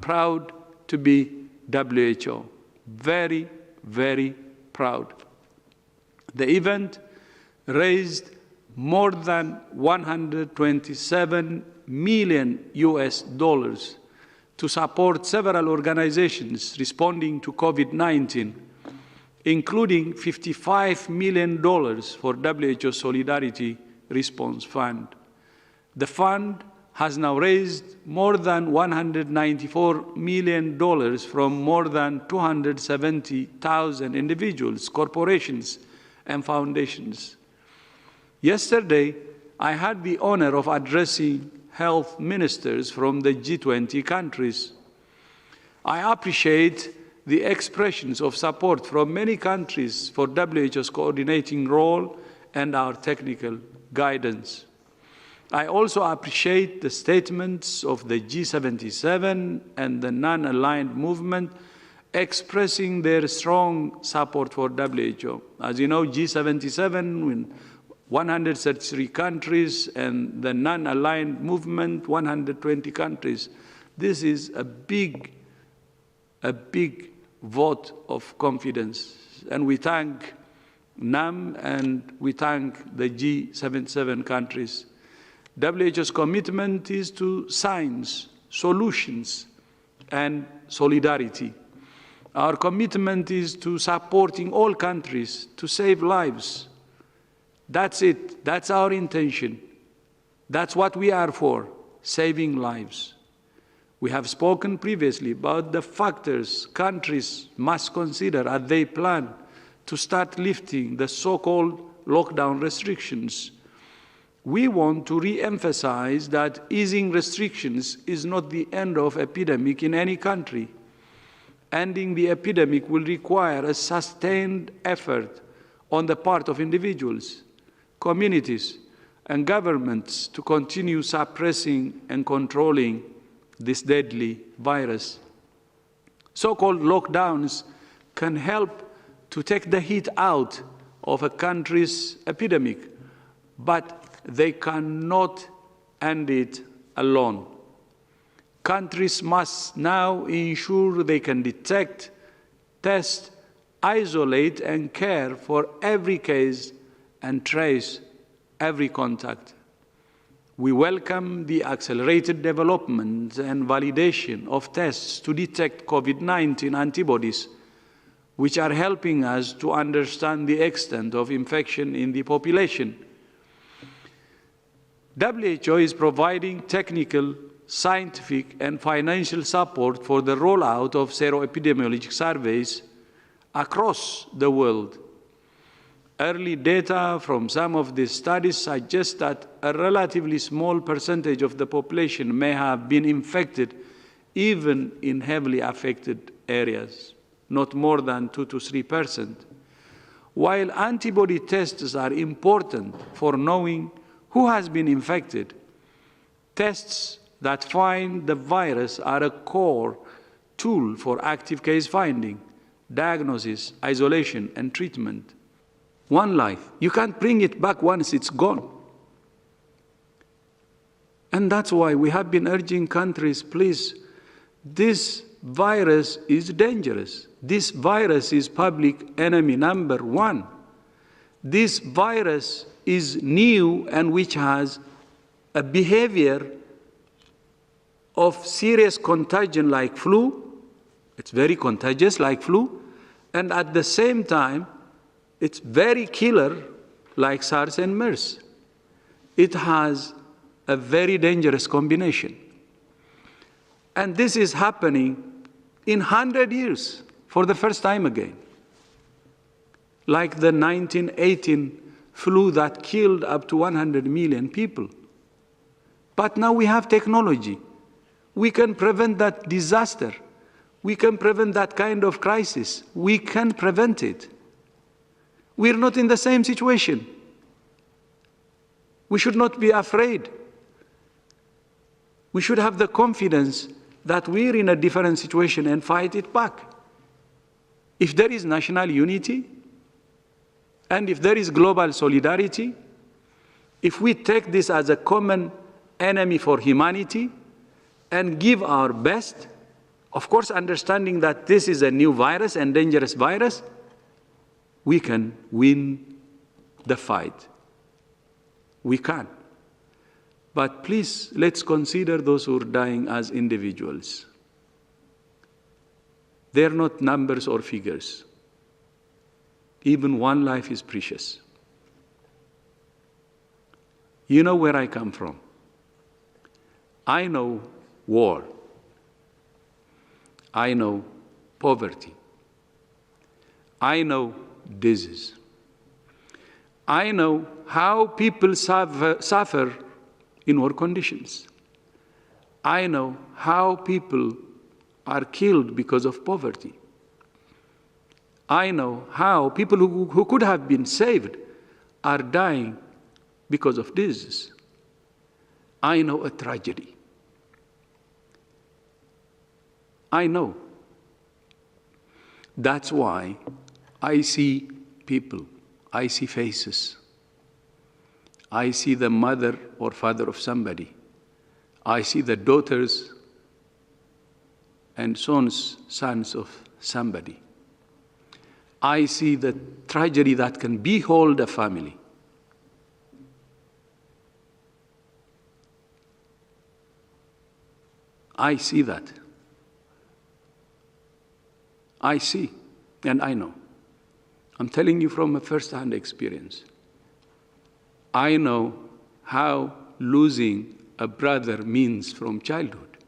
proud to be WHO. Very, very proud. The event raised more than $127 million to support several organizations responding to COVID-19, including $55 million for WHO Solidarity Response Fund. The fund has now raised more than $194 million from more than 270,000 individuals, corporations, and foundations. Yesterday, I had the honor of addressing health ministers from the G20 countries. I appreciate the expressions of support from many countries for WHO's coordinating role and our technical guidance. I also appreciate the statements of the G77 and the non-aligned movement expressing their strong support for WHO. As you know, G77 in 133 countries and the non-aligned movement, 120 countries. This is a big vote of confidence. And we thank NAM and we thank the G77 countries. WHO's commitment is to science, solutions, and solidarity. Our commitment is to supporting all countries to save lives. That's it. That's our intention. That's what we are for, saving lives. We have spoken previously about the factors countries must consider as they plan to start lifting the so-called lockdown restrictions. We want to re-emphasize that easing restrictions is not the end of epidemic in any country. Ending the epidemic will require a sustained effort on the part of individuals, communities, and governments to continue suppressing and controlling this deadly virus. So-called lockdowns can help to take the heat out of a country's epidemic, but they cannot end it alone. Countries must now ensure they can detect, test, isolate, and care for every case and trace every contact. We welcome the accelerated development and validation of tests to detect COVID-19 antibodies, which are helping us to understand the extent of infection in the population. WHO is providing technical, scientific, and financial support for the rollout of seroepidemiologic surveys across the world. Early data from some of these studies suggest that a relatively small percentage of the population may have been infected even in heavily affected areas, not more than 2 to 3%. While antibody tests are important for knowing who has been infected, tests that find the virus are a core tool for active case finding, diagnosis, isolation, and treatment. One life, you can't bring it back once it's gone. And that's why we have been urging countries, please, this virus is dangerous. This virus is public enemy number one. This virus is new and which has a behavior of serious contagion like flu. It's very contagious like flu. And at the same time, it's very killer like SARS and MERS. It has a very dangerous combination. And this is happening in 100 years for the first time again. Like the 1918 flu that killed up to 100 million people. But now we have technology. We can prevent that disaster. We can prevent that kind of crisis. We can prevent it. We're not in the same situation. We should not be afraid. We should have the confidence that we're in a different situation and fight it back. If there is national unity, and if there is global solidarity, if we take this as a common enemy for humanity and give our best, Of course, understanding that this is a new virus and dangerous virus, we can win the fight. We can. But please, let's consider those who are dying as individuals. They're not numbers or figures. Even one life is precious. You know where I come from. I know war. I know poverty. I know disease. I know how people suffer in war conditions. I know how people are killed because of poverty. I know how people who could have been saved are dying because of disease. I know a tragedy. I know. That's why I see people, I see faces. I see the mother or father of somebody. I see the daughters and sons of somebody. I see the tragedy that can behold a family. I see that. I see, and I know. I'm telling you from a first-hand experience. I know how losing a brother means from childhood.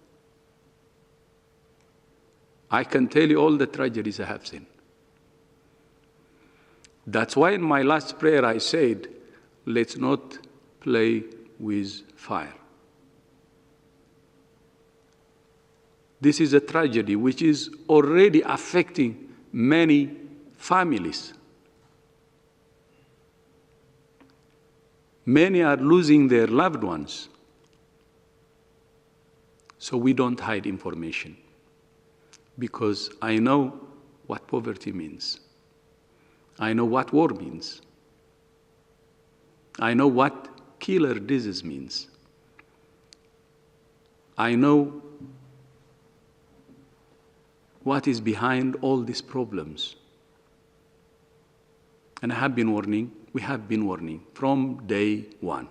I can tell you all the tragedies I have seen. That's why in my last prayer I said, let's not play with fire. This is a tragedy which is already affecting many families. Many are losing their loved ones. So we don't hide information, because I know what poverty means. I know what war means. I know what killer disease means. I know what is behind all these problems. And I have been warning, we have been warning from day one.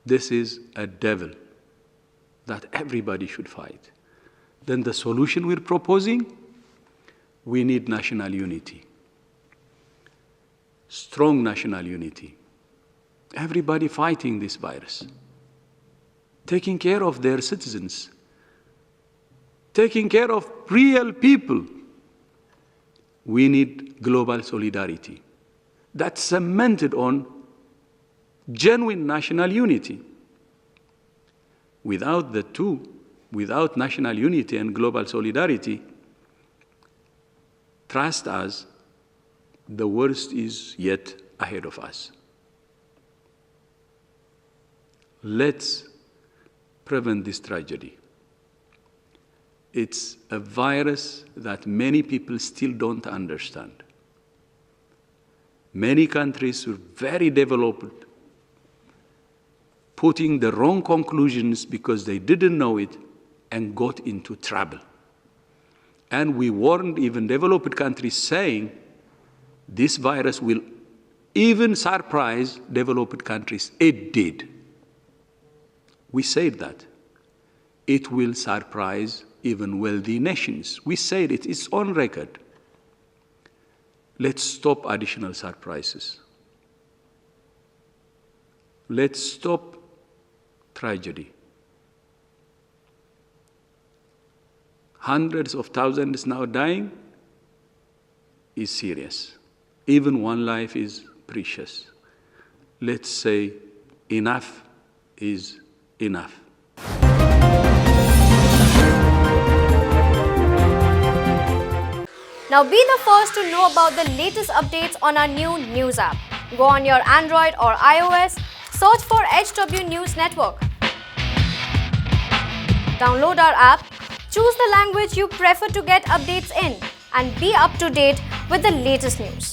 This is a devil that everybody should fight. Then the solution we're proposing, we need national unity. Strong national unity. Everybody fighting this virus. Taking care of their citizens. Taking care of real people. We need global solidarity. That's cemented on genuine national unity. Without the two, without national unity and global solidarity, trust us, the worst is yet ahead of us. Let's prevent this tragedy. It's a virus that many people still don't understand. Many countries are very developed, putting the wrong conclusions because they didn't know it and got into trouble. And we warned even developed countries saying this virus will even surprise developed countries. It did. We said that. It will surprise even wealthy nations. We said it, it's on record. Let's stop additional surprises. Let's stop tragedy. Hundreds of thousands now dying is serious. Even one life is precious. Let's say enough is enough. Now be the first to know about the latest updates on our new news app. Go on your Android or iOS, search for HW News Network. Download our app, choose the language you prefer to get updates in, and be up to date with the latest news.